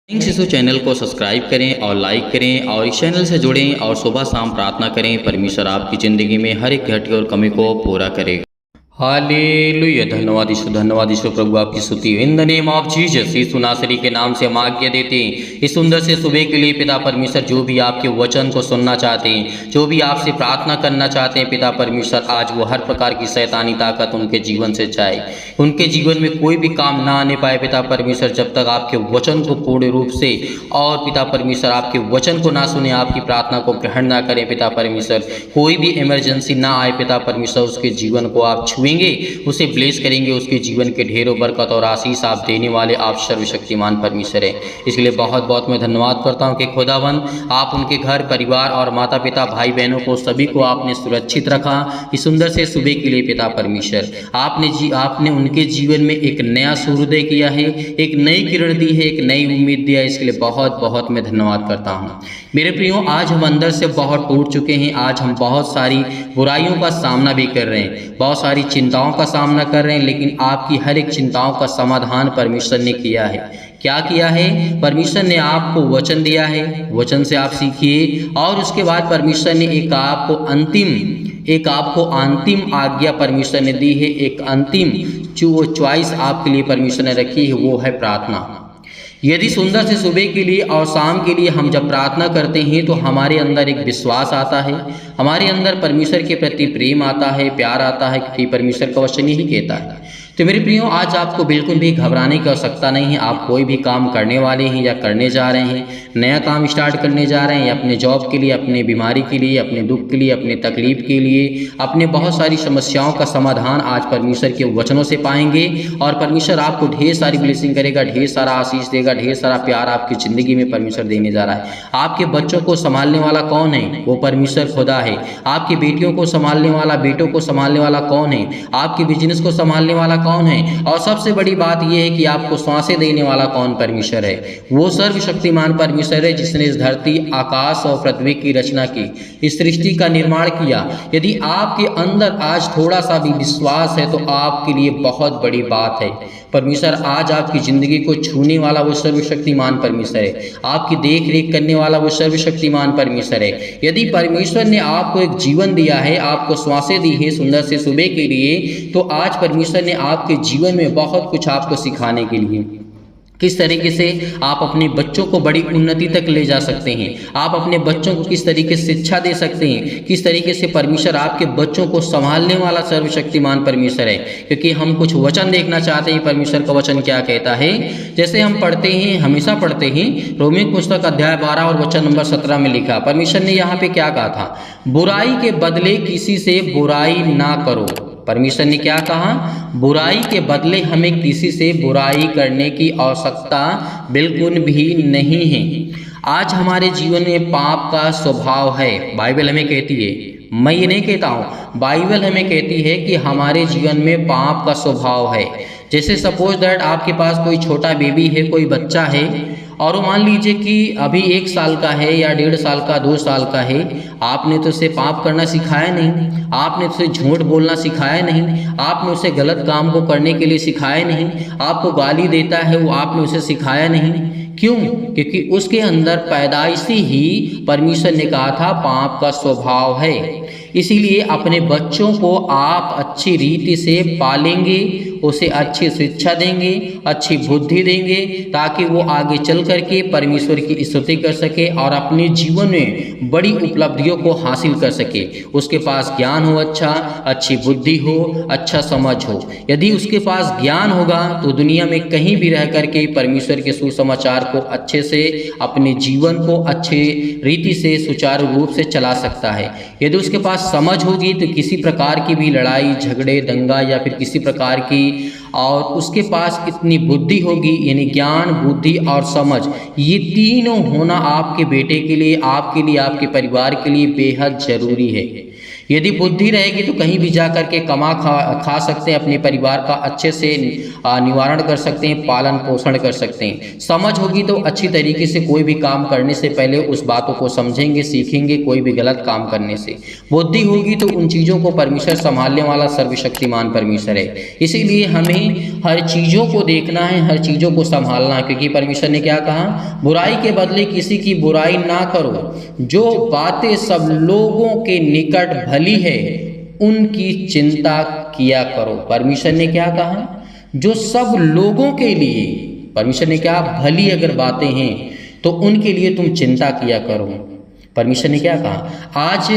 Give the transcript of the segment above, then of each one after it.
शिशु चैनल को सब्सक्राइब करें और लाइक करें और इस चैनल से जुड़ें और सुबह शाम प्रार्थना करें। परमेश्वर आपकी ज़िंदगी में हर एक घटी और कमी को पूरा करेगा। हालेलुया। धन्यवाद यीशु प्रभु, आपकी स्तुति in the name of Jesus. Yeshu नासरी के नाम से हम आज्ञा देते हैं इस सुंदर से सुबह के लिए। पिता परमेश्वर, जो भी आपके वचन को सुनना चाहते हैं, जो भी आपसे प्रार्थना करना चाहते हैं, पिता परमेश्वर आज वो हर प्रकार की शैतानी ताकत उनके जीवन से जाए, उनके जीवन में कोई भी काम ना आने पाए। पिता परमेश्वर, जब तक आपके वचन को पूर्ण रूप से और पिता परमेश्वर आपके वचन को ना सुने, आपकी प्रार्थना को ग्रहण ना करें, पिता परमेश्वर कोई भी इमरजेंसी ना आए, पिता परमेश्वर उसके जीवन को आप छुएंगे, उसे ब्लेस करेंगे, उसके जीवन के ढेरों बरकत और आशीष आप देने वाले आप सर्वशक्तिमान परमेश्वर है। इसलिए बहुत बहुत मैं धन्यवाद करता हूँ कि खुदावंद आप उनके घर परिवार और माता पिता भाई बहनों को सभी को आपने सुरक्षित रखा इस सुंदर से सुबह के लिए। पिता परमेश्वर आपने उनके जीवन में एक नया सूर्योदय किया है, एक नई किरण दी है, एक नई उम्मीद दिया है। इसके लिए बहुत बहुत मैं धन्यवाद करता हूँ। मेरे प्रियो, आज हम अंदर से बहुत टूट चुके हैं। आज हम बहुत सारी बुराइयों का सामना भी कर रहे हैं, बहुत सारी चिंताओं का सामना कर रहे हैं, लेकिन आपकी हर एक चिंताओं का समाधान परमेश्वर ने किया है। क्या किया है? परमेश्वर ने आपको वचन दिया है, वचन से आप सीखिए और उसके बाद परमेश्वर ने एक आपको अंतिम आज्ञा परमेश्वर ने दी है, एक अंतिम जो चॉइस आपके लिए परमेश्वर ने रखी है, वो है प्रार्थना। यदि सुंदर से सुबह के लिए और शाम के लिए हम जब प्रार्थना करते हैं तो हमारे अंदर एक विश्वास आता है, हमारे अंदर परमेश्वर के प्रति प्रेम आता है, प्यार आता है, क्योंकि परमेश्वर का वचन यही कहता है। तो मेरे प्रियो, आज आपको बिल्कुल भी घबराने की आवश्यकता नहीं है। आप कोई भी काम करने वाले हैं या करने जा रहे हैं, नया काम स्टार्ट करने जा रहे हैं, या अपने जॉब के लिए, अपने बीमारी के लिए, अपने दुख के लिए, अपने तकलीफ के लिए, अपने बहुत सारी समस्याओं का समाधान आज परमेश्वर के वचनों से पाएंगे। और परमेश्वर आपको ढेर सारी ब्लेसिंग करेगा, ढेर सारा आशीष देगा, ढेर सारा प्यार आपकी ज़िंदगी में परमेश्वर देने जा रहा है। आपके बच्चों को संभालने वाला कौन है? वो परमेश्वर खुदा है। आपकी बेटियों को संभालने वाला, बेटों को संभालने वाला कौन है? आपके बिजनेस को संभालने वाला कौन है? और सबसे बड़ी बात यह है कि आपको सांसें देने वाला कौन? परमेश्वर है। वो सर्वशक्तिमान परमेश्वर है जिसने इस धरती, आकाश और पृथ्वी की रचना की, इस सृष्टि का निर्माण किया। यदि आपके अंदर आज थोड़ा सा भी विश्वास है तो आपके लिए बहुत बड़ी बात है। परमेश्वर आज आपकी ज़िंदगी को छूने वाला वो सर्वशक्तिमान परमेश्वर है, आपकी देख रेख करने वाला वो सर्वशक्तिमान परमेश्वर है। यदि परमेश्वर ने आपको एक जीवन दिया है, आपको श्वासें दी है सुंदर से सुबह के लिए, तो आज परमेश्वर ने आपके जीवन में बहुत कुछ आपको सिखाने के लिए, किस तरीके से आप अपने बच्चों को बड़ी उन्नति तक ले जा सकते हैं, आप अपने बच्चों को किस तरीके से शिक्षा दे सकते हैं, किस तरीके से परमेश्वर आपके बच्चों को संभालने वाला सर्वशक्तिमान परमेश्वर है। क्योंकि हम कुछ वचन देखना चाहते हैं, परमेश्वर का वचन क्या कहता है। जैसे हम पढ़ते हैं, हमेशा पढ़ते हैं, रोमियो पुस्तक अध्याय 12 और वचन नंबर 17 में लिखा, परमेश्वर ने यहाँ पे क्या कहा था? बुराई के बदले किसी से बुराई ना करो। परमेश्वर ने क्या कहा? बुराई के बदले हमें किसी से बुराई करने की आवश्यकता बिल्कुल भी नहीं है। आज हमारे जीवन में पाप का स्वभाव है। बाइबल हमें कहती है, मैं ये नहीं कहता हूँ, बाइबल हमें कहती है कि हमारे जीवन में पाप का स्वभाव है। जैसे सपोज दैट आपके पास कोई छोटा बेबी है, कोई बच्चा है, और वो मान लीजिए कि अभी 1 साल का है या 1.5 साल का, 2 साल का है। आपने तो उसे पाप करना सिखाया नहीं, आपने उसे झूठ बोलना सिखाया नहीं, आपने उसे गलत काम को करने के लिए सिखाया नहीं, आपको गाली देता है वो आपने उसे सिखाया नहीं। क्यों? क्योंकि उसके अंदर पैदाइशी ही परमेश्वर ने कहा था पाप का स्वभाव है। इसीलिए अपने बच्चों को आप अच्छी रीति से पालेंगे, उसे अच्छी शिक्षा देंगे, अच्छी बुद्धि देंगे, ताकि वो आगे चल करके परमेश्वर की स्तुति कर सके और अपने जीवन में बड़ी उपलब्धियों को हासिल कर सके। उसके पास ज्ञान हो, अच्छी बुद्धि हो, अच्छा समझ हो। यदि उसके पास ज्ञान होगा तो दुनिया में कहीं भी रह करके परमेश्वर के सुसमाचार को अच्छे से, अपने जीवन को अच्छे रीति से सुचारू रूप से चला सकता है। यदि उसके पास समझ होगी तो किसी प्रकार की भी लड़ाई झगड़े दंगा या फिर किसी प्रकार की, और उसके पास इतनी बुद्धि होगी, यानी ज्ञान, बुद्धि और समझ, ये तीनों होना आपके बेटे के लिए, आपके लिए, आपके परिवार के लिए बेहद जरूरी है। यदि बुद्धि रहेगी तो कहीं भी जा कर के कमा खा सकते हैं, अपने परिवार का अच्छे से निवारण कर सकते हैं, पालन पोषण कर सकते हैं। समझ होगी तो अच्छी तरीके से कोई भी काम करने से पहले उस बातों को समझेंगे, सीखेंगे कोई भी गलत काम करने से। बुद्धि होगी तो उन चीज़ों को परमेश्वर संभालने वाला सर्वशक्तिमान परमेश्वर है। इसीलिए हमें हर चीज़ों को देखना है, हर चीज़ों को संभालना है, क्योंकि परमेश्वर ने क्या कहा, बुराई के बदले किसी की बुराई ना करो, जो बातें सब लोगों के निकट भली है उनकी चिंता किया करो। परमेश्वर ने क्या कहा, जो सब लोगों के लिए, परमेश्वर ने क्या, भली अगर बातें हैं तो उनके लिए तुम चिंता किया करो। परमेश्वर ने क्या कहा, आज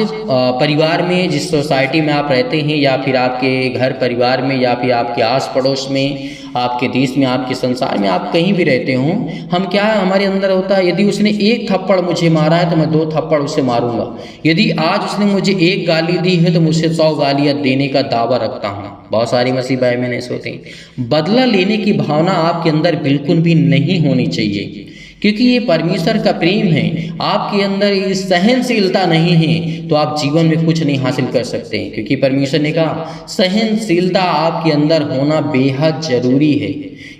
परिवार में, जिस सोसाइटी में आप रहते हैं, या फिर आपके घर परिवार में, या फिर आपके आस पड़ोस में, आपके देश में, आपके संसार में, आप कहीं भी रहते हो, हम क्या, हमारे अंदर होता है, यदि उसने एक थप्पड़ मुझे मारा है तो मैं 2 थप्पड़ उसे मारूंगा। यदि आज उसने मुझे 1 गाली दी है तो मुझे 100 गालियाँ देने का दावा रखता हूँ। बहुत सारी मसीह भाई मैंने सोते हैं। बदला लेने की भावना आपके अंदर बिल्कुल भी नहीं होनी चाहिए, क्योंकि ये परमेश्वर का प्रेम है। आपके अंदर ये सहनशीलता नहीं है तो आप जीवन में कुछ नहीं हासिल कर सकते, क्योंकि परमेश्वर ने कहा सहनशीलता आपके अंदर होना बेहद जरूरी है।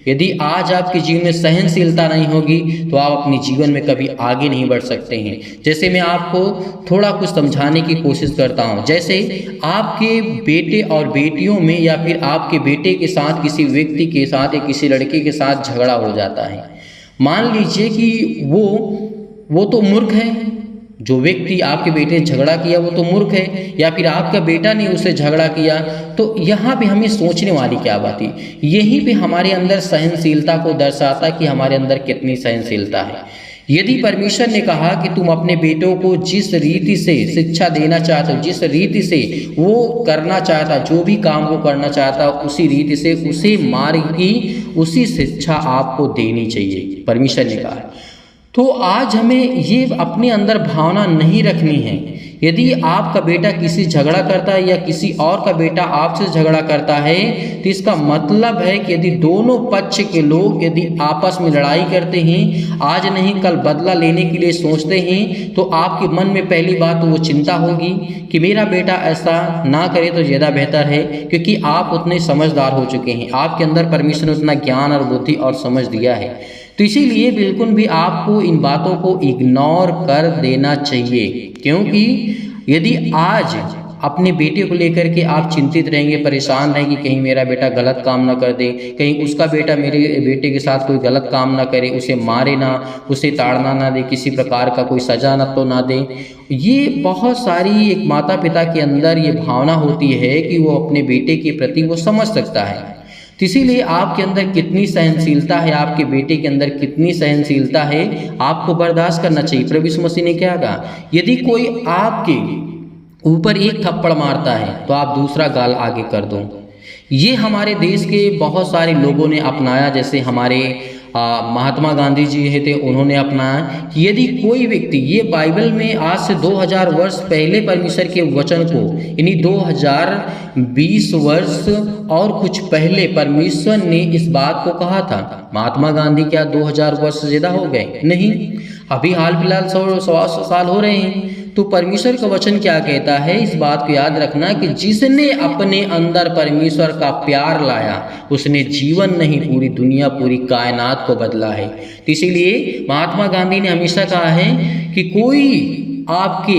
यदि आज आपके जीवन में सहनशीलता नहीं होगी तो आप अपने जीवन में कभी आगे नहीं बढ़ सकते हैं। जैसे मैं आपको थोड़ा कुछ समझाने की कोशिश करता हूँ। जैसे आपके बेटे और बेटियों में, या फिर आपके बेटे के साथ किसी व्यक्ति के साथ या किसी लड़के के साथ झगड़ा हो जाता है। मान लीजिए कि वो तो मूर्ख है, जो व्यक्ति आपके बेटे ने झगड़ा किया वो तो मूर्ख है, या फिर आपका बेटा ने उससे झगड़ा किया, तो यहाँ पे हमें सोचने वाली क्या बात है। यहीं पे हमारे अंदर सहनशीलता को दर्शाता कि हमारे अंदर कितनी सहनशीलता है। यदि परमेश्वर ने कहा कि तुम अपने बेटों को जिस रीति से शिक्षा देना चाहते हो, जिस रीति से वो करना चाहता, जो भी काम वो करना चाहता, उसी रीति से उसे मार्ग की उसी शिक्षा आपको देनी चाहिए, परमेश्वर ने कहा। तो आज हमें ये अपने अंदर भावना नहीं रखनी है। यदि आपका बेटा किसी झगड़ा करता है या किसी और का बेटा आपसे झगड़ा करता है, तो इसका मतलब है कि यदि दोनों पक्ष के लोग यदि आपस में लड़ाई करते हैं, आज नहीं कल बदला लेने के लिए सोचते हैं, तो आपके मन में पहली बात तो वो चिंता होगी कि मेरा बेटा ऐसा ना करे तो ज़्यादा बेहतर है, क्योंकि आप उतने समझदार हो चुके हैं, आपके अंदर परमेश्वर ने उतना ज्ञान और बुद्धि और समझ दिया है। तो इसीलिए बिल्कुल भी आपको इन बातों को इग्नोर कर देना चाहिए, क्योंकि यदि आज अपने बेटे को लेकर के आप चिंतित रहेंगे, परेशान रहेंगे, कहीं मेरा बेटा गलत काम ना कर दे, कहीं उसका बेटा मेरे बेटे के साथ कोई गलत काम ना करे, उसे मारे ना, उसे ताड़ना ना दे, किसी प्रकार का कोई सजा ना तो ना दे। ये बहुत सारी एक माता पिता के अंदर ये भावना होती है कि वो अपने बेटे के प्रति वो समझ सकता है। तो इसीलिए आपके अंदर कितनी सहनशीलता है, आपके बेटे के अंदर कितनी सहनशीलता है, आपको बर्दाश्त करना चाहिए। प्रभु यीशु मसीह ने क्या कहा, यदि कोई आपके ऊपर 1 थप्पड़ मारता है तो आप दूसरा गाल आगे कर दो। ये हमारे देश के बहुत सारे लोगों ने अपनाया, जैसे हमारे महात्मा गांधी जी थे, उन्होंने अपनाया कि यदि कोई व्यक्ति, ये बाइबल में आज से 2000 वर्ष पहले परमेश्वर के वचन को, यानी 2020 वर्ष और कुछ पहले परमेश्वर ने इस बात को कहा था। महात्मा गांधी क्या 2000 वर्ष से ज़्यादा हो गए? नहीं, अभी हाल फिलहाल 100 साल हो रहे हैं। तो परमेश्वर का वचन क्या कहता है, इस बात को याद रखना कि जिसने अपने अंदर परमेश्वर का प्यार लाया, उसने जीवन नहीं पूरी दुनिया, पूरी कायनात को बदला है। तो इसीलिए महात्मा गांधी ने हमेशा कहा है कि कोई आपके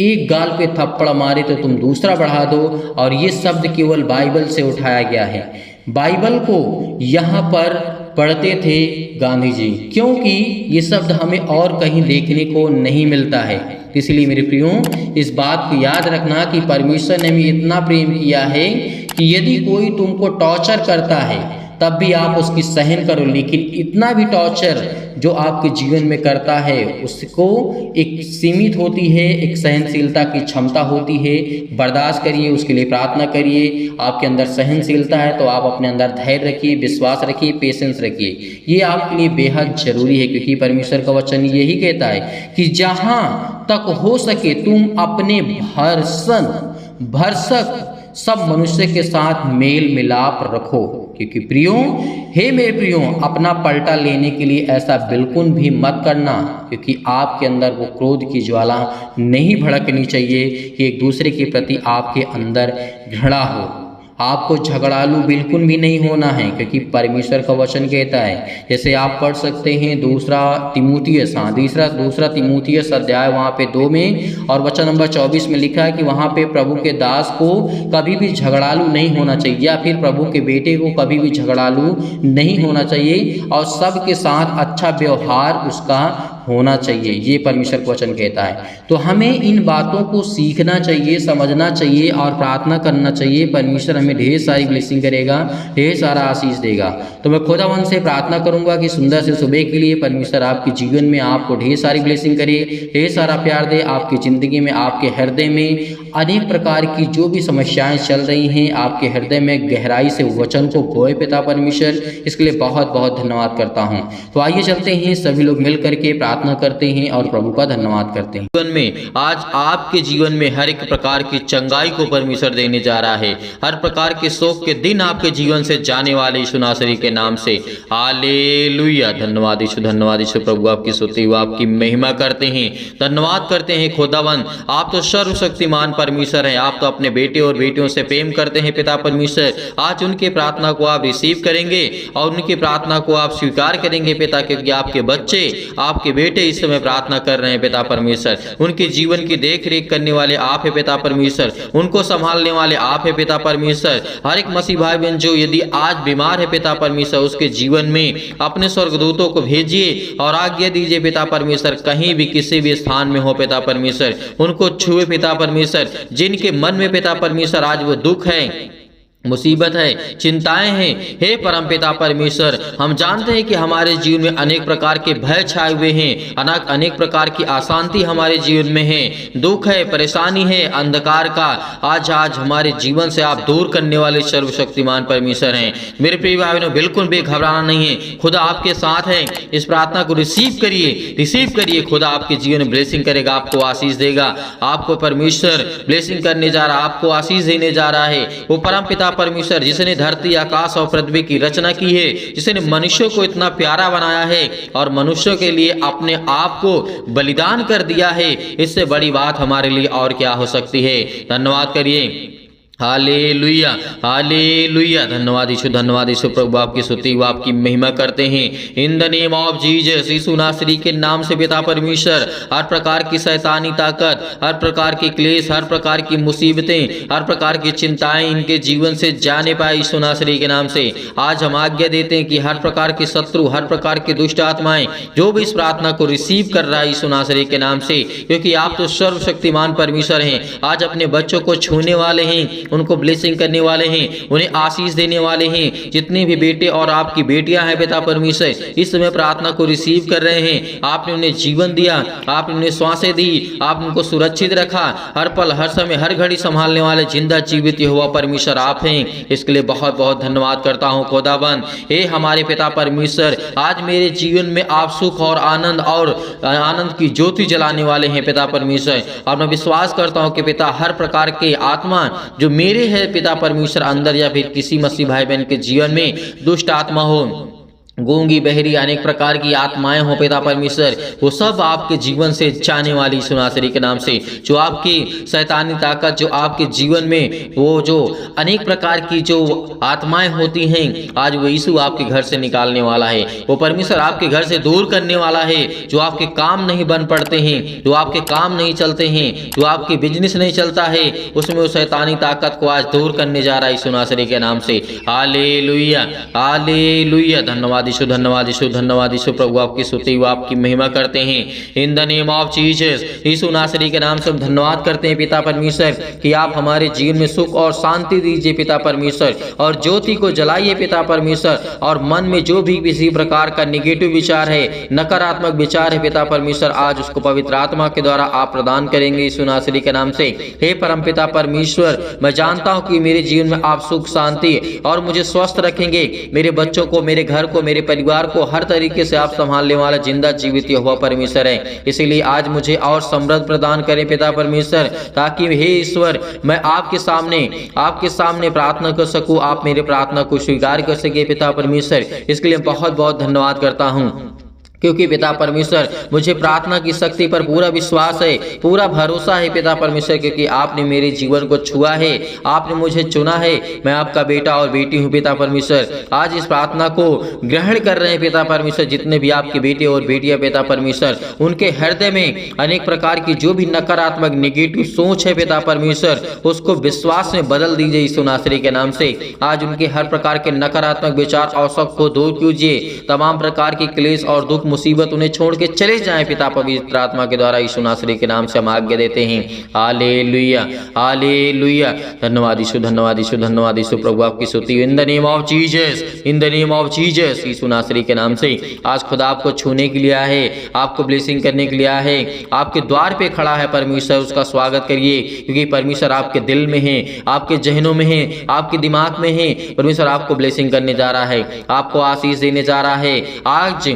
1 गाल पे थप्पड़ मारे तो तुम दूसरा बढ़ा दो, और ये शब्द केवल बाइबल से उठाया गया है। बाइबल को यहाँ पर पढ़ते थे गांधी जी, क्योंकि ये शब्द हमें और कहीं देखने को नहीं मिलता है। इसलिए मेरे प्रियो, इस बात को याद रखना कि परमेश्वर ने हमें इतना प्रेम किया है कि यदि कोई तुमको टॉर्चर करता है तब भी आप उसकी सहन करो, लेकिन इतना भी टॉर्चर जो आपके जीवन में करता है उसको एक सीमित होती है, एक सहनशीलता की क्षमता होती है। बर्दाश्त करिए, उसके लिए प्रार्थना करिए। आपके अंदर सहनशीलता है तो आप अपने अंदर धैर्य रखिए, विश्वास रखिए, पेशेंस रखिए। ये आपके लिए बेहद जरूरी है, क्योंकि परमेश्वर का वचन यही कहता है कि जहाँ तक हो सके तुम अपने भरसक सब मनुष्य के साथ मेल मिलाप रखो, क्योंकि प्रियो, हे मेरे प्रियो, अपना पलटा लेने के लिए ऐसा बिल्कुल भी मत करना, क्योंकि आपके अंदर वो क्रोध की ज्वाला नहीं भड़कनी चाहिए कि एक दूसरे के प्रति आपके अंदर घृणा हो। आपको झगड़ालू बिल्कुल भी नहीं होना है, क्योंकि परमेश्वर का वचन कहता है, जैसे आप पढ़ सकते हैं दूसरा तिमुथियुस अध्याय वहाँ पे 2 में और वचन नंबर 24 में लिखा है कि वहाँ पे प्रभु के दास को कभी भी झगड़ालू नहीं होना चाहिए, या फिर प्रभु के बेटे को कभी भी झगड़ालू नहीं होना चाहिए और सबके साथ अच्छा व्यवहार उसका होना चाहिए। ये परमेश्वर का वचन कहता है। तो हमें इन बातों को सीखना चाहिए, समझना चाहिए और प्रार्थना करना चाहिए। परमेश्वर हमें ढेर सारी ब्लेसिंग करेगा, ढेर सारा आशीष देगा। तो मैं खुदावन से प्रार्थना करूंगा कि सुंदर से सुबह के लिए परमेश्वर आपके जीवन में आपको ढेर सारी ब्लेसिंग करे, ढेर सारा प्यार दे, आपकी ज़िंदगी में, आपके हृदय में अनेक प्रकार की जो भी समस्याएं चल रही हैं, आपके हृदय में गहराई से वचन को बोए पिता परमेश्वर, इसके लिए बहुत बहुत धन्यवाद करता हूँ। तो आइए चलते हैं, सभी लोग मिल करके प्रार्थना करते हैं और प्रभु का धन्यवाद करते हैं। जीवन में आज आपके जीवन में हर एक प्रकार की चंगाई को परमेश्वर देने जा रहा है। हर प्रकार के शोक के दिन आपके जीवन से जाने वाले यीशु नासरी के नाम से हालेलुया। धन्यवाद यीशु, धन्यवाद यीशु। प्रभु आपकी स्तुति व आपकी महिमा करते हैं, धन्यवाद करते हैं खुदावन। आप तो सर्वशक्तिमान परमेश्वर हैं। आप तो अपने बेटे और बेटियों से प्रेम करते हैं पिता परमेश्वर। आज उनके प्रार्थना को आप रिसीव करेंगे और उनकी प्रार्थना को आप स्वीकार करेंगे पिता, क्योंकि आपके बच्चे, आपके बेटे इस समय प्रार्थना कर रहे हैं पिता परमेश्वर। उनके जीवन की देख रेख करने वाले आप है पिता परमेश्वर, उनको संभालने वाले आप है पिता परमेश्वर। हर एक मसीह भाई बहन जो यदि आज बीमार है पिता परमेश्वर, उसके जीवन में अपने स्वर्गदूतों को भेजिए और आज्ञा दीजिए पिता परमेश्वर, कहीं भी किसी भी स्थान में हो पिता परमेश्वर, उनको छुए पिता परमेश्वर। जिनके मन में पिता परमेश्वर आज वो दुख है, मुसीबत है, चिंताएं हैं, हे परमपिता परमेश्वर, हम जानते हैं कि हमारे जीवन में अनेक प्रकार के भय छाए हुए हैं, अनेक प्रकार की अशांति हमारे जीवन में है, दुख है, परेशानी है, अंधकार का आज हमारे जीवन से आप दूर करने वाले सर्वशक्तिमान परमेश्वर हैं। मेरे प्रिय भाई बहनों, बिल्कुल भी घबराना नहीं है, खुदा आपके साथ है। इस प्रार्थना को रिसीव करिए। खुदा आपके जीवन में ब्लेसिंग करेगा, आपको आशीष देगा। आपको परमेश्वर ब्लेसिंग करने जा रहा है, आपको आशीष देने जा रहा है। वो परमपिता परमेश्वर जिसने धरती, आकाश और पृथ्वी की रचना की है, जिसने मनुष्यों को इतना प्यारा बनाया है और मनुष्यों के लिए अपने आप को बलिदान कर दिया है, इससे बड़ी बात हमारे लिए और क्या हो सकती है। धन्यवाद करिए। Hallelujah, hallelujah. धन्यवाद यीशु। प्रभु आपकी स्तुति व आपकी महिमा करते हैं। In the name of Jesus, Yeshu नासरी के नाम से पिता परमेश्वर, हर प्रकार की शैतानी ताकत, हर प्रकार के क्लेश, हर प्रकार की मुसीबतें, हर प्रकार की चिंताएं इनके जीवन से जाने पाए यीशु नासरी के नाम से। आज हम आज्ञा देते हैं कि हर प्रकार के शत्रु, हर प्रकार की दुष्ट आत्माएं जो भी इस प्रार्थना को रिसीव कर रहा है यीशु नासरी के नाम से, क्योंकि आप तो सर्वशक्तिमान परमेश्वर हैं, आज अपने बच्चों को छूने वाले हैं, उनको ब्लेसिंग करने वाले हैं, उन्हें आशीष देने वाले हैं। जितने भी बेटे और आपकी बेटियां हैं पिता परमेश्वर, इस समय प्रार्थना को रिसीव कर रहे हैं। आपने उन्हें जीवन दिया, आपने उन्हें श्वासें दी, आपने उनको सुरक्षित रखा। हर पल, हर समय, हर घड़ी संभालने वाले जिंदा जीवित यहोवा परमेश्वर आप हैं। इसके लिए बहुत बहुत धन्यवाद करता हूँ खुदावन। हे हमारे पिता परमेश्वर, आज मेरे जीवन में आप सुख और आनंद की ज्योति जलाने वाले हैं पिता परमेश्वर। और मैं विश्वास करता हूँ कि पिता हर प्रकार के आत्मा जो मेरे है पिता परमेश्वर अंदर, या फिर किसी मसीह भाई बहन के जीवन में दुष्ट आत्मा हो, गूंगी, बहरी, अनेक प्रकार की आत्माएं हो पिता परमेश्वर, वो सब आपके जीवन से जाने वाली यीशु नासरी के नाम से। जो आपकी शैतानी ताकत, जो आपके जीवन में वो जो अनेक प्रकार की जो आत्माएं होती हैं, आज वो यीशु आपके घर से निकालने वाला है। वो परमेश्वर आपके घर से दूर करने वाला है। जो आपके काम नहीं बन पड़ते हैं, जो आपके काम नहीं चलते हैं, जो आपके बिजनेस नहीं चलता है, उसमें वो शैतानी ताकत को आज दूर करने जा रहा है यीशु नासरी के नाम से। Hallelujah, hallelujah. धन्यवाद यीशु। प्रभु आपकी स्तुति व आपकी महिमा करते हैं। In the name of Jesus, Yeshu नासरी के नाम से हम धन्यवाद करते हैं पिता परमेश्वर कि आप हमारे जीवन में सुख और शांति दीजिए पिता परमेश्वर, और ज्योति को जलाइए पिता परमेश्वर। और मन में जो भी किसी प्रकार का निगेटिव विचार है, नकारात्मक विचार है पिता परमेश्वर, आज उसको पवित्र आत्मा के द्वारा आप प्रदान करेंगे यीशु नासरी के नाम से। हे परम पिता परमेश्वर, मैं जानता हूँ कि मेरे जीवन में आप सुख, शांति और मुझे स्वस्थ रखेंगे। मेरे बच्चों को, मेरे घर को, मेरे परिवार को हर तरीके से आप संभालने वाला जिंदा जीवित यहोवा परमेश्वर है। इसीलिए आज मुझे और समृद्ध प्रदान करें पिता परमेश्वर, ताकि हे ईश्वर मैं आपके सामने प्रार्थना कर सकूं, आप मेरे प्रार्थना को स्वीकार कर सके पिता परमेश्वर। इसके लिए बहुत बहुत धन्यवाद करता हूं, क्योंकि पिता परमेश्वर मुझे प्रार्थना की शक्ति पर पूरा विश्वास है, पूरा भरोसा है पिता परमेश्वर, क्योंकि आपने मेरे जीवन को छुआ है, आपने मुझे चुना है। मैं आपका बेटा और बेटी हूँ पिता परमेश्वर। आज इस प्रार्थना को ग्रहण कर रहे हैं पिता परमेश्वर जितने भी आपके बेटे और बेटियां पिता परमेश्वर, उनके हृदय में अनेक प्रकार की जो भी नकारात्मक नेगेटिव सोच है पिता परमेश्वर, उसको विश्वास में बदल दीजिए यीशु नासरी के नाम से। आज उनके हर प्रकार के नकारात्मक विचार और शक को दूर कीजिए, तमाम प्रकार की क्लेश और दुख मुसीबत उन्हें छोड़ के चले जाएं पिता पवित्र आत्मा के द्वारा यीशु नासरी के नाम से हम आज्ञा देते हैं। Hallelujah hallelujah. धन्यवाद यीशु, धन्यवाद यीशु, धन्यवाद यीशु प्रभु, आपकी स्तुति in the name of Jesus, in the name of Jesus Yeshu नासरी के नाम से। आज खुदा आपको छूने के लिए आया है, आपको ब्लेसिंग करने के लिए आया है, आपके द्वार पे खड़ा है परमेश्वर, उसका स्वागत करिए, क्योंकि परमेश्वर आपके दिल में है, आपके जहनों में है, आपके दिमाग में है। परमेश्वर आपको ब्लेसिंग करने जा रहा है, आपको आशीष देने जा रहा है। आज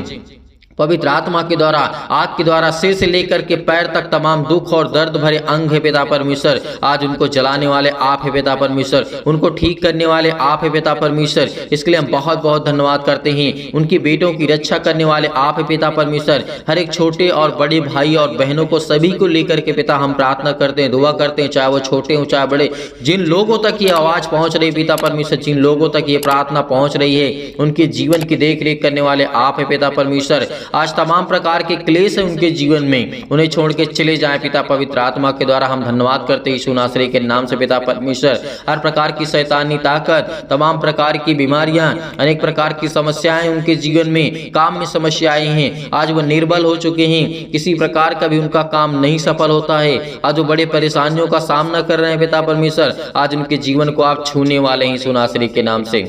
पवित्र आत्मा के द्वारा, आग के द्वारा सिर से लेकर के पैर तक तमाम दुख और दर्द भरे अंग है पिता परमेश्वर, आज उनको जलाने वाले आप है पिता परमेश्वर, उनको ठीक करने वाले आप है पिता परमेश्वर। इसके लिए हम बहुत बहुत धन्यवाद करते हैं। उनकी बेटों की रक्षा करने वाले आप है पिता परमेश्वर। हर एक छोटे और बड़े भाई और बहनों को सभी को लेकर के पिता हम प्रार्थना करते हैं, दुआ करते हैं, चाहे वो छोटे हो चाहे बड़े, जिन लोगों तक ये आवाज पहुंच रही पिता परमेश्वर, जिन लोगों तक ये प्रार्थना पहुंच रही है, उनके जीवन की देख रेख करने वाले आप है पिता परमेश्वर। आज तमाम प्रकार के क्लेश है उनके जीवन में, उन्हें छोड़ के चले जाएं पिता पवित्र आत्मा के द्वारा हम धन्यवाद करते हैं यीशु नासरी के नाम से पिता परमेश्वर। हर प्रकार की शैतानी ताकत, तमाम प्रकार की बीमारियां, अनेक प्रकार की समस्याएं उनके जीवन में, काम में समस्याएं हैं, आज वो निर्बल हो चुके हैं, किसी प्रकार का भी उनका काम नहीं सफल होता है, आज वो बड़े परेशानियों का सामना कर रहे हैं पिता परमेश्वर। आज उनके जीवन को आप छूने वाले हैं यीशु नासरी के नाम से।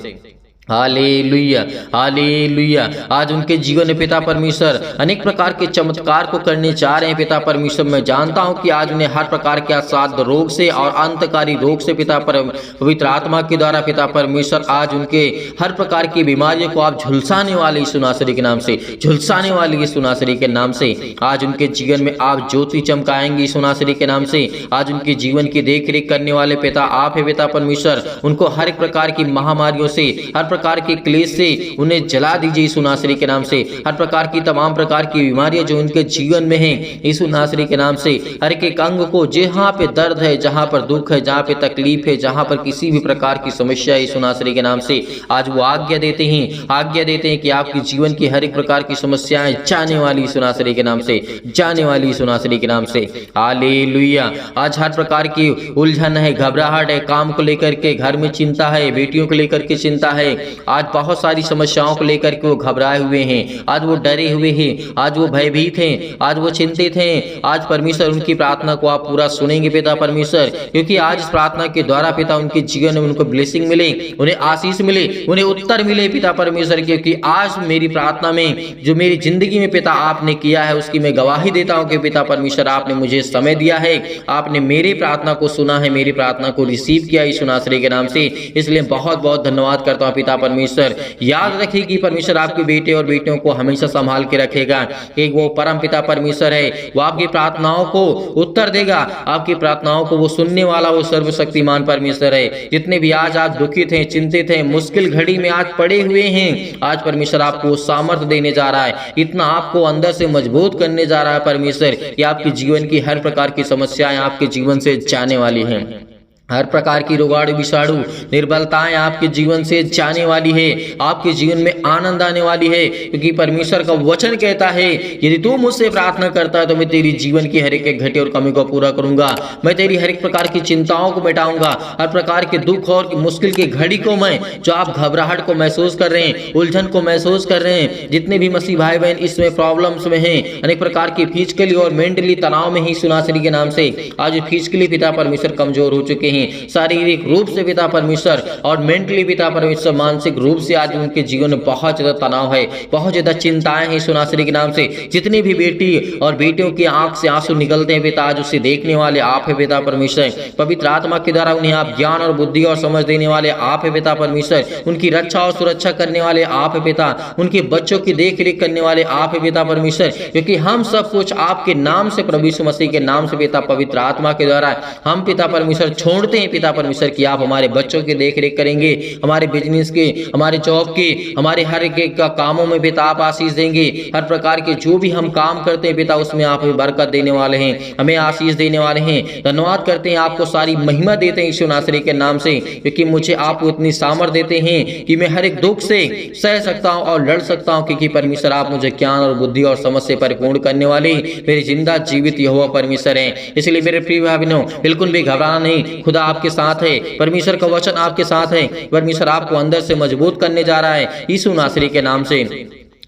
Hallelujah hallelujah. आज उनके जीवन में पिता परमेश्वर अनेक प्रकार के चमत्कार को करने जा रहे हैं पिता परमेश्वर। मैं जानता हूं कि आज उन्हें हर प्रकार के असाध्य रोग से और अंतकारी रोग से पिता पवित्र आत्मा के द्वारा पिता परमेश्वर आज उनके हर प्रकार की बीमारियों को आप झुलसाने वाले यीशु नासरी के नाम से, झुलसाने वाले यीशु नासरी के नाम से। आज उनके जीवन में आप ज्योति चमकाएंगे यीशु नासरी के नाम से। आज उनके जीवन की देख रेख करने वाले पिता आप है पिता परमेश्वर। उनको हर एक प्रकार की महामारियों से, हर प्रकार के क्लेश से उन्हें जला दीजिए यीशु नासरी के नाम से। हर प्रकार की तमाम प्रकार की बीमारियां जो उनके जीवन में हैं यीशु नासरी के नाम से, हर एक अंग को जहां पे दर्द है, जहां पर दुख है, जहां पे तकलीफ है, जहां पर किसी भी प्रकार की समस्या है यीशु नासरी के नाम से, आज वो आज्ञा देते हैं कि आपके जीवन की हर एक प्रकार की समस्याएं जाने वाली यीशु नासरी के नाम से, जाने वाली यीशु नासरी के नाम से। हालेलुया। आज हर प्रकार की उलझन है, घबराहट है, काम को लेकर के घर में चिंता है, बेटियों को लेकर के चिंता है, आज बहुत सारी समस्याओं को लेकर के वो घबराए हुए हैं, आज वो डरे हुए हैं, आज वो भयभीत हैं, आज वो चिंतित हैं। आज परमेश्वर उनकी प्रार्थना को आप पूरा सुनेंगे पिता परमेश्वर, क्योंकि आज इस प्रार्थना के द्वारा पिता उनके जीवन में उनको ब्लेसिंग मिले, उन्हें आशीष मिले, उन्हें उत्तर मिले पिता परमेश्वर, क्योंकि आज मेरी प्रार्थना में जो मेरी जिंदगी में पिता आपने किया है उसकी मैं गवाही देता हूं कि पिता परमेश्वर आपने मुझे समय दिया है, आपने मेरी प्रार्थना को सुना है, मेरी प्रार्थना को रिसीव किया यीशु नासरी के नाम से। इसलिए बहुत बहुत धन्यवाद करता हूं पिता परमेश्वर। याद रखिए कि परमेश्वर आपके बेटे और बेटियों को हमेशा संभाल के रखेगा, कि वो परम पिता परमेश्वर है, वो आपकी प्रार्थनाओं को उत्तर देगा, आपकी प्रार्थनाओं को वो सुनने वाला वो सर्वशक्तिमान परमेश्वर है। जितने भी आज आप दुखित हैं, चिंतित हैं, मुश्किल घड़ी में आज पड़े हुए हैं, आज परमेश्वर आपको सामर्थ्य देने जा रहा है, इतना आपको अंदर से मजबूत करने जा रहा है परमेश्वर कि आपके जीवन की हर प्रकार की समस्याएं आपके जीवन से जाने वाली हैं। हर प्रकार की रोगाणु विषाणु निर्बलताएं आपके जीवन से जाने वाली है, आपके जीवन में आनंद आने वाली है, क्योंकि परमेश्वर का वचन कहता है यदि तू मुझसे प्रार्थना करता है तो मैं तेरी जीवन की हर एक घटे और कमी को पूरा करूंगा, मैं तेरी हर एक प्रकार की चिंताओं को मिटाऊंगा, हर प्रकार के दुख और मुश्किल की घड़ी को मैं, जो आप घबराहट को महसूस कर रहे हैं, उलझन को महसूस कर रहे हैं, जितने भी मसीह भाई बहन इसमें प्रॉब्लम्स में हैं, अनेक प्रकार की फिजिकली और मेंटली तनाव में ही यीशु नासरी के नाम से आज फिजिकली पिता परमेश्वर कमजोर हो चुके हैं, हैं, शारीरिक रूप से पिता परमेश्वर और मेंटली पिता परमेश्वर, मानसिक रूप से आज उनके जीवन में बहुत ज्यादा तनाव है, बहुत ज्यादा चिंताएं हैं यीशु नासरी के नाम से। जितनी भी बेटी और बेटियों की आंख से आंसू निकलते हैं पिता, आज उसे देखने वाले आप है पिता परमेश्वर। पवित्र आत्मा के द्वारा उन्हें आप ज्ञान और बुद्धि और समझ देने वाले आप है पिता परमेश्वर। उनकी रक्षा और सुरक्षा करने वाले आप है पिता, उनके बच्चों की देख रेख करने वाले आप है पिता परमेश्वर। क्योंकि हम सब कुछ आपके नाम से, प्रभु यीशु मसीह के नाम से पिता पवित्र आत्मा के द्वारा हम पिता परमेश्वर छोड़ते हैं पिता परमेश्वर कि आप हमारे बच्चों की देख रेख करेंगे, हमारे बिजनेस के, हमारे जॉब के, हमारे हर एक का कामों में पिता आप आशीष देंगे। हर प्रकार के जो भी हम काम करते हैं पिता उसमें आप हमें बरकत देने वाले हैं, हमें आशीष देने वाले हैं। धन्यवाद करते हैं, आपको सारी महिमा देते हैं यीशु नासरी के नाम से, क्योंकि मुझे आप इतनी सामर्थ देते हैं कि मैं हर एक दुख से सह सकता हूं और लड़ सकता हूं, क्योंकि परमेश्वर आप मुझे ज्ञान और बुद्धि और समझ से परिपूर्ण करने वाले मेरे जिंदा जीवित यहोवा परमेश्वर हैं। इसलिए मेरे प्रिय भाई बहनों, बिल्कुल भी घबराना नहीं, खुदा आपके साथ है, परमेश्वर का वचन आपके साथ है, परमेश्वर आपको अंदर से मजबूत करने जा रहा है यीशु नासरी के नाम से।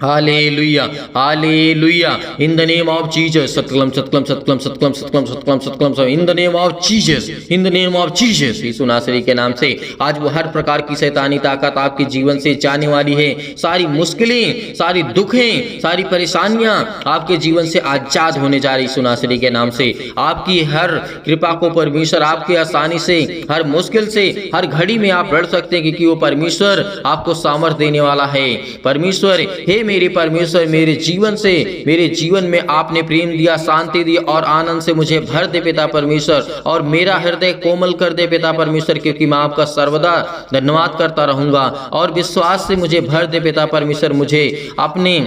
Hallelujah, hallelujah, in the name of Jesus, सतकलम सतकलम सतकलम सतकलम सतकलम सतकलम सतकलम, in the name of Jesus, in the name of Jesus, Yeshu नासरी के नाम से आज वो हर प्रकार की शैतानी ताकत आपके जीवन से जाने वाली है। सारी मुश्किलें, सारी दुखें, सारी परेशानियां आपके जीवन से आजाद होने जा रही यीशु नासरी के नाम से। आपकी हर कृपा को परमेश्वर आपकी आसानी से, हर मुश्किल से, हर घड़ी में आप लड़ सकते हैं, क्योंकि वो परमेश्वर आपको सामर्थ देने वाला है। परमेश्वर, हे मेरे परमेश्वर, मेरे जीवन से, मेरे जीवन में आपने प्रेम दिया, शांति दी और आनंद से मुझे भर दे पिता परमेश्वर, और मेरा हृदय कोमल कर दे पिता परमेश्वर, क्योंकि मैं आपका सर्वदा धन्यवाद करता रहूंगा। और विश्वास से मुझे भर दे पिता परमेश्वर, मुझे अपने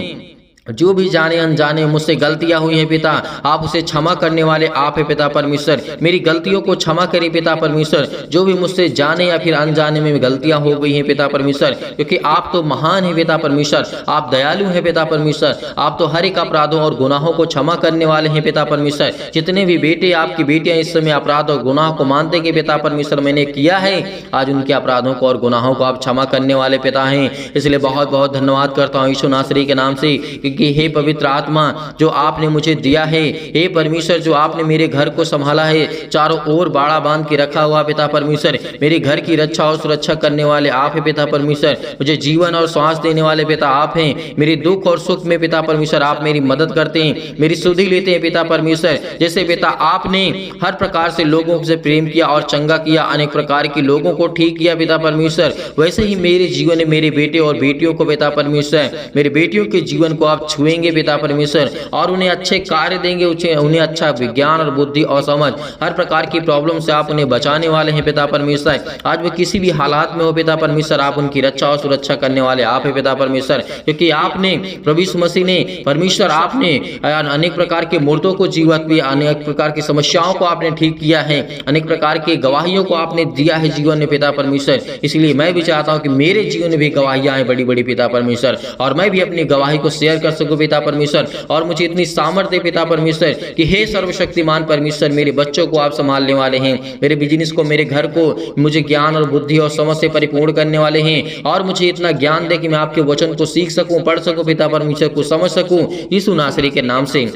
जो भी जाने अनजाने मुझसे गलतियां हुई हैं पिता, आप उसे क्षमा करने वाले आप है पिता परमेश्वर। मेरी गलतियों को क्षमा करिए पिता परमेश्वर, जो भी मुझसे जाने या फिर अनजाने में गलतियां हो गई हैं पिता परमेश्वर, क्योंकि आप तो महान है पिता परमेश्वर, आप दयालु हैं पिता परमेश्वर, आप तो हर एक अपराधों और गुनाहों को क्षमा करने वाले हैं पिता परमेश्वर। जितने भी बेटे, आपकी बेटियां इस समय अपराध और गुनाह को मानते कि पिता परमेश्वर मैंने किया है, आज उनके अपराधों को और गुनाहों को आप क्षमा करने वाले पिता हैं। इसलिए बहुत बहुत धन्यवाद करता हूँ यीशु नासरी के नाम से, कि हे पवित्र आत्मा जो आपने मुझे दिया है, हे परमेश्वर जो आपने मेरे घर को संभाला है, चारों ओर बाड़ा बांध के रखा हुआ पिता परमेश्वर, मेरे घर की रक्षा और सुरक्षा करने वाले आप हैं पिता परमेश्वर। मुझे जीवन और श्वास देने वाले पिता आप हैं। मेरे दुख और सुख में पिता परमेश्वर आप मेरी मदद करते हैं, मेरी सुधि लेते हैं पिता परमेश्वर। जैसे पिता आपने हर प्रकार से लोगों से प्रेम किया और चंगा किया, अनेक प्रकार के लोगों को ठीक किया पिता परमेश्वर, वैसे ही मेरे जीवन में मेरे बेटे और बेटियों को पिता परमेश्वर, मेरे बेटियों के जीवन को आप छुएंगे पिता परमेश्वर, और उन्हें अच्छे कार्य देंगे, उन्हें अच्छा विज्ञान और बुद्धि और समझ, हर प्रकार की प्रॉब्लम से आप उन्हें बचाने वाले हैं पिता परमेश्वर। आज वो किसी भी हालात में हो पिता परमेश्वर, आप उनकी रक्षा और सुरक्षा करने वाले आप हैं पिता परमेश्वर, क्योंकि आपने प्रभु यीशु मसीह ने, परमेश्वर आपने अनेक प्रकार के मुर्दों को जीवित किया, अनेक प्रकार की समस्याओं को आपने ठीक किया है, अनेक प्रकार की गवाहियों को आपने दिया है जीवन में पिता परमेश्वर। इसलिए मैं भी चाहता हूँ कि मेरे जीवन में भी गवाहियां हैं बड़ी बड़ी पिता परमेश्वर, और मैं भी अपनी गवाही को शेयर कर सकूं पिता परमेश्वर, और मुझे इतनी सामर्थ्य पिता परमेश्वर कि हे सर्वशक्तिमान परमेश्वर, मेरे बच्चों को आप संभालने वाले हैं, मेरे बिजनेस को, मेरे घर को मुझे ज्ञान और बुद्धि और समझ से परिपूर्ण करने वाले हैं, और मुझे इतना ज्ञान दे कि मैं आपके वचन को सीख सकूं, पढ़ सकूं पिता परमेश्वर, को समझ सकूं यीशु नासरी के नाम से।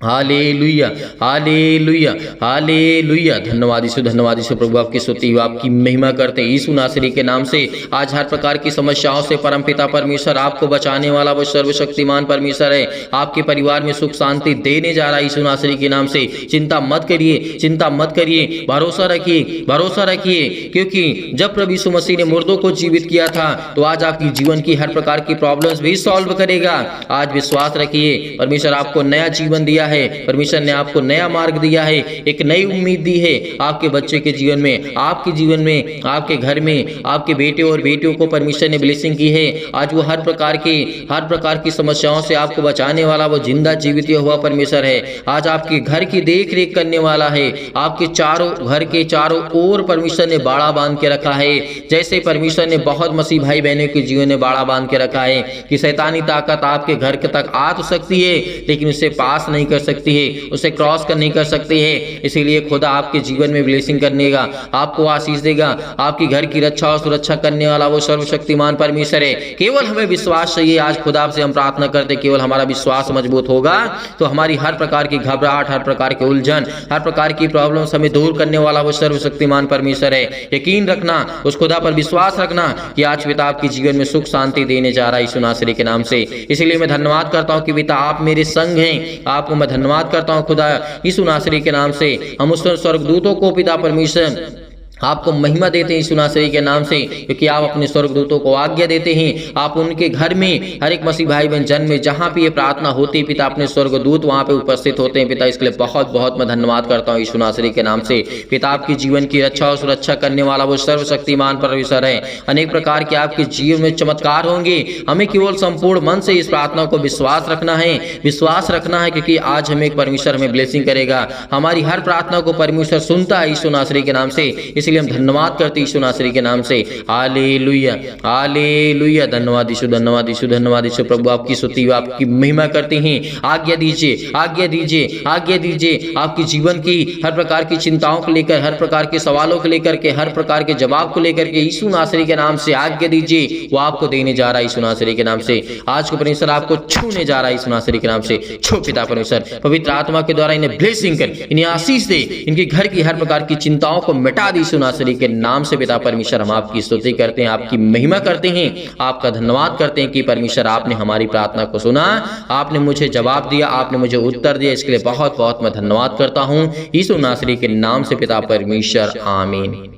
Hallelujah, hallelujah, hallelujah. धन्यवाद यीशु, धन्यवाद यीशु प्रभु, आपकी स्तुति हो, आपकी महिमा करते हैं यीशु नासरी के नाम से। आज हर प्रकार की समस्याओं से परमपिता परमेश्वर आपको बचाने वाला वो सर्वशक्तिमान परमेश्वर है, आपके परिवार में सुख शांति देने जा रहा है यीशु नासरी के नाम से। चिंता मत करिए, चिंता मत करिए, भरोसा रखिए, भरोसा रखिए, क्योंकि जब प्रभु यीशु मसीह ने मुर्दों को जीवित किया था, तो आज आपकी जीवन की हर प्रकार की प्रॉब्लम्स भी सॉल्व करेगा। आज विश्वास रखिए, परमेश्वर आपको नया जीवन दिया है, परमेश्वर ने आपको नया मार्ग दिया है, एक नई उम्मीद दी है आपके बच्चे के जीवन में, आपके जीवन में, आपके घर में, आपके बेटे और बेटियों को परमेश्वर ने ब्लेसिंग की है। आज वो हर प्रकार की समस्याओं से आपको बचाने वाला वो जिंदा जीवित हुआ परमेश्वर है। आज आपके घर की देख रेख करने वाला है, आपके घर के चारों ओर परमेश्वर ने बाड़ा बांध के रखा है। जैसे परमेश्वर ने बहुत मसीह भाई बहनों के जीवन में बाड़ा बांध के रखा है कि शैतानी ताकत आपके घर तक आ तो सकती है, लेकिन उससे पास नहीं कर सकती है, उसे क्रॉस नहीं कर सकती है। इसीलिए खुदा आपके जीवन में ब्लेसिंग करने का, आपको आशीष देगा, आपकी घर की रक्षा और सुरक्षा करने वाला वो सर्वशक्तिमान परमेश्वर है। केवल हमें विश्वास चाहिए। आज खुदा से हम प्रार्थना करते, केवल हमारा विश्वास मजबूत होगा तो हमारी हर प्रकार की घबराहट, हर प्रकार के उलझन, हर प्रकार की प्रॉब्लम हमें दूर करने वाला वो सर्वशक्तिमान परमेश्वर है। यकीन रखना, उस खुदा पर विश्वास रखना कि आज पिता आपके जीवन में सुख शांति देने जा रहा है यीशु नासरी के नाम से। इसलिए मैं धन्यवाद करता हूं कि पिता आप मेरे संग हैं। आपको मैं धन्यवाद करता हूं खुदा यीशु नासरी के नाम से। हम उस स्वर्गदूतों को पिता परमेश्वर आपको महिमा देते हैं यीशु नासरी के नाम से, क्योंकि आप अपने स्वर्गदूतों को आज्ञा देते हैं। आप उनके घर में हर एक मसीह भाई बहन जन में जहां भी ये प्रार्थना होती है पिता, अपने स्वर्गदूत वहां पे उपस्थित होते हैं पिता। इसके लिए बहुत बहुत मैं धन्यवाद करता हूं यीशु नासरी के नाम से। पिता आपके जीवन की रक्षा और सुरक्षा करने वाला वो सर्वशक्तिमान परमेश्वर है। अनेक प्रकार के आपके जीवन में चमत्कार होंगे। हमें केवल संपूर्ण मन से इस प्रार्थना को विश्वास रखना है, विश्वास रखना है, क्योंकि आज हमें एक परमेश्वर हमें ब्लेसिंग करेगा। हमारी हर प्रार्थना को परमेश्वर सुनता है यीशु नासरी के नाम से। इसलिए हम धन्यवाद करते यीशु नासरी के नाम से। Hallelujah, hallelujah. धन्यवाद यीशु, धन्यवाद यीशु, धन्यवाद यीशु। प्रभु आपकी स्तुति, आपकी महिमा करते हैं। आज्ञा दीजिए, आज्ञा दीजिए, आज्ञा दीजिए। आपके जीवन की हर प्रकार की चिंताओं को लेकर, हर प्रकार के सवालों को लेकर के, हर प्रकार के जवाब को लेकर के यीशु नासरी के नाम से आज्ञा दीजिए। वो आपको देने जा रहा है यीशु नासरी के नाम से। आज को परमेश्वर आपको छूने जा रहा है यीशु नासरी के नाम से। छू पिता परमेश्वर, पवित्र आत्मा के द्वारा इन्हें ब्लेसिंग कर, इन्हें आशीष दे, इनके घर की हर प्रकार की चिंताओं को मिटा दी यीशु नासरी के नाम से। पिता परमेश्वर हम आपकी स्तुति करते हैं, आपकी महिमा करते हैं, आपका धन्यवाद करते हैं कि परमेश्वर आपने हमारी प्रार्थना को सुना, आपने मुझे जवाब दिया, आपने मुझे उत्तर दिया। इसके लिए बहुत बहुत मैं धन्यवाद करता हूं यीशु नासरी के नाम से पिता परमेश्वर, आमीन।